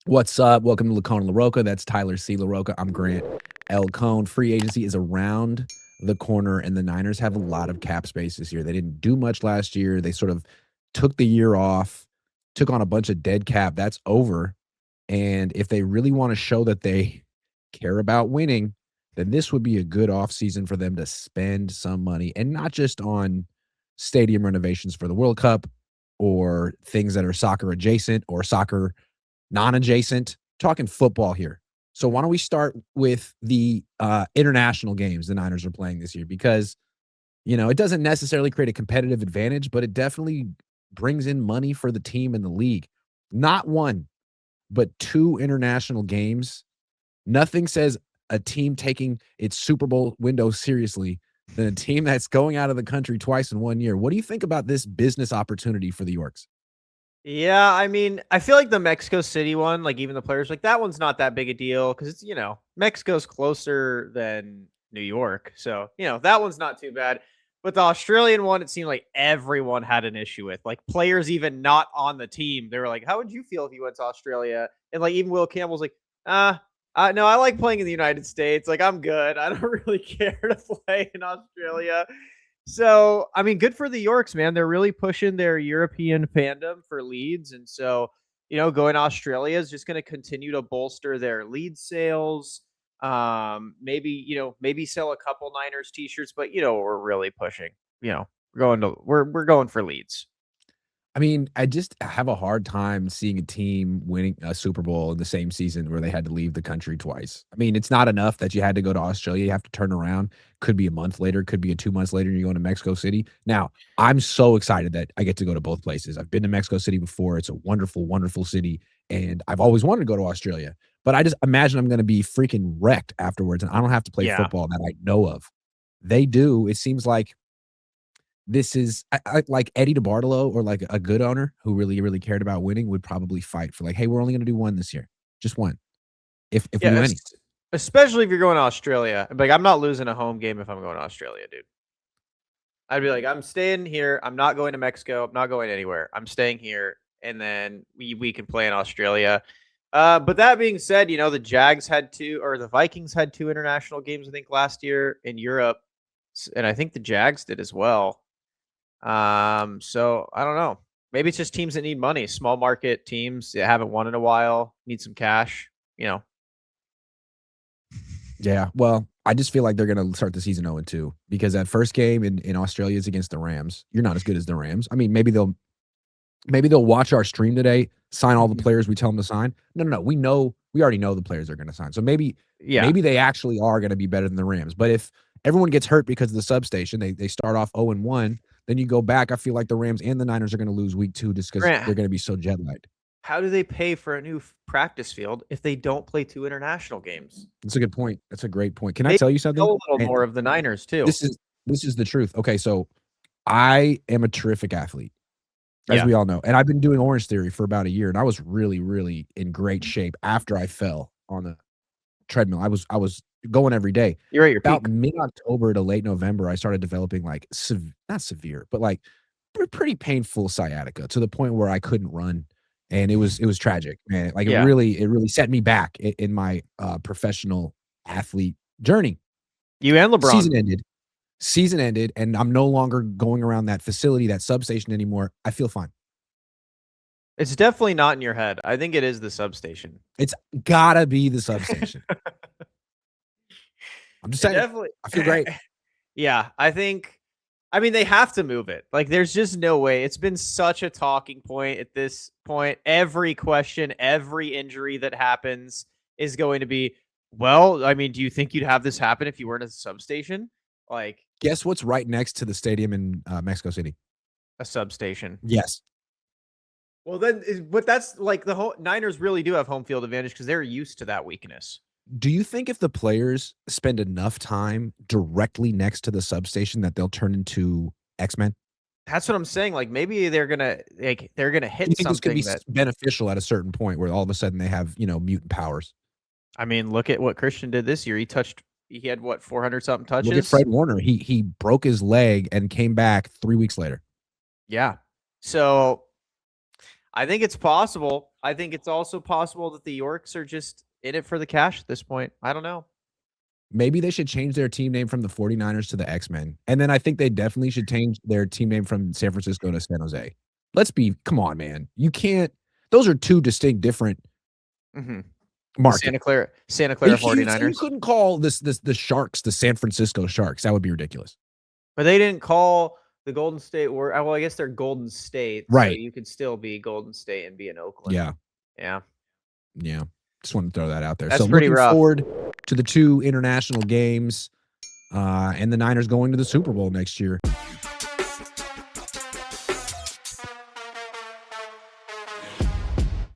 What's up? Welcome to Cohn and LaRocca. That's Tyler C. LaRocca. I'm Grant L. Cohn. Free agency is around the corner, and the Niners have a lot of cap space this year. They didn't do much last year. They sort of took the year off, took on a bunch of dead cap. That's over. And if they really want to show that they care about winning, then this would be a good offseason for them to spend some money, and not just on stadium renovations for the World Cup or things that are soccer adjacent or soccer non-adjacent, talking football here. So why don't we start with the international games the Niners are playing this year? Because, it doesn't necessarily create a competitive advantage, but it definitely brings in money for the team and the league. Not one, but two international games. Nothing says a team taking its Super Bowl window seriously than a team that's going out of the country twice in 1 year. What do you think about this business opportunity for the Yorks? Yeah, I mean, I feel like the Mexico City one, like even the players, like that one's not that big a deal because it's, Mexico's closer than New York. So, that one's not too bad. But the Australian one, it seemed like everyone had an issue with. Like players even not on the team. They were like, how would you feel if you went to Australia? And like even Will Campbell's like, no, I like playing in the United States. Like I'm good. I don't really care to play in Australia. So, I mean, good for the Yorks, man. They're really pushing their European fandom for leads. And so, going to Australia is just going to continue to bolster their lead sales. Maybe sell a couple Niners t-shirts, but we're really pushing, we're going for leads. I mean, I just have a hard time seeing a team winning a Super Bowl in the same season where they had to leave the country twice. I mean, it's not enough that you had to go to Australia. You have to turn around. Could be a month later, could be 2 months later, and you're going to Mexico City. Now, I'm so excited that I get to go to both places. I've been to Mexico City before. It's a wonderful, wonderful city. And I've always wanted to go to Australia. But I just imagine I'm going to be freaking wrecked afterwards, and I don't have to play Yeah. football that I know of. They do. It seems like this is I like Eddie DeBartolo, or like a good owner who really, really cared about winning, would probably fight for like, "Hey, we're only gonna do 1 this year. Just 1, if we Yeah. do any." Especially if you're going to Australia. Like, I'm not losing a home game if I'm going to Australia, dude. I'd be like, I'm staying here. I'm not going to Mexico. I'm not going anywhere. I'm staying here, and then we can play in Australia. But that being said, the Jags had two, or the Vikings had two international games, I think, last year in Europe, and I think the Jags did as well. So I don't know. Maybe it's just teams that need money, small market teams that haven't won in a while, need some cash. Yeah, well, I just feel like they're gonna start the season 0-2 because that first game in Australia is against the Rams. You're not as good as the Rams. I mean, maybe they'll watch our stream today, sign all the Mhm. players we tell them to sign. No, no, no. We already know the players they're gonna sign. So maybe Yeah. maybe they actually are gonna be better than the Rams. But if everyone gets hurt because of the substation, they start off 0-1, then you go back. I feel like the Rams and the Niners are gonna lose week 2 just because they're Grant, gonna be so jet lagged. how do they pay for a new practice field if they don't play two international games? That's a good point. That's a great point. Can I Maybe tell you something? know a little And more of the Niners too. this is the truth. Okay, so I am a terrific athlete, as Yeah. we all know, and I've been doing Orange Theory for about a year, and I was really, really in great shape after I fell on the treadmill. I was going every day. You're at your About peak. mid-October to late November, I started developing, like, not severe, but, like, pretty painful sciatica to the point where I couldn't run, and it was tragic, man. Like, Yeah. it really set me back in my, professional athlete journey. You and LeBron. Season ended. Season ended, and I'm no longer going around that facility, that substation anymore. I feel fine. It's definitely not in your head. I think it is the substation. It's gotta be the substation. I'm just It saying. definitely I feel great. Yeah, I mean, they have to move it. Like, there's just no way. It's been such a talking point at this point. Every question, every injury that happens is going to be, well, I mean, do you think you'd have this happen if you weren't at a substation? Like Guess what's right next to the stadium in, Mexico City? a substation. Yes. Well, then, but that's like the whole Niners really do have home field advantage because they're used to that weakness. Do you think if the players spend enough time directly next to the substation that they'll turn into X-Men? That's what I'm saying. Like maybe they're gonna Do you hit think this could be something that. beneficial at a certain point where all of a sudden they have, mutant powers? I mean, look at what Christian did this year. He had what 400 something Look at touches. Fred Warner. He broke his leg and came back 3 weeks later. Yeah. So I think it's possible. I think it's also possible that the Yorks are just in it for the cash at this point. I don't know. Maybe they should change their team name from the 49ers to the X-Men. And then I think they definitely should change their team name from San Francisco to San Jose. Come on, man. You can't, those are two distinct different Mm-hmm. markets. Santa Clara You 49ers. couldn't call the Sharks the San Francisco Sharks. That would be ridiculous. But they didn't call the Golden State well, I guess they're Golden State, so Right. you could still be Golden State and be in Oakland. Yeah. Yeah. Yeah. Just wanted to throw that out there. That's So pretty looking rough. forward to the 2 international games and the Niners going to the Super Bowl next year.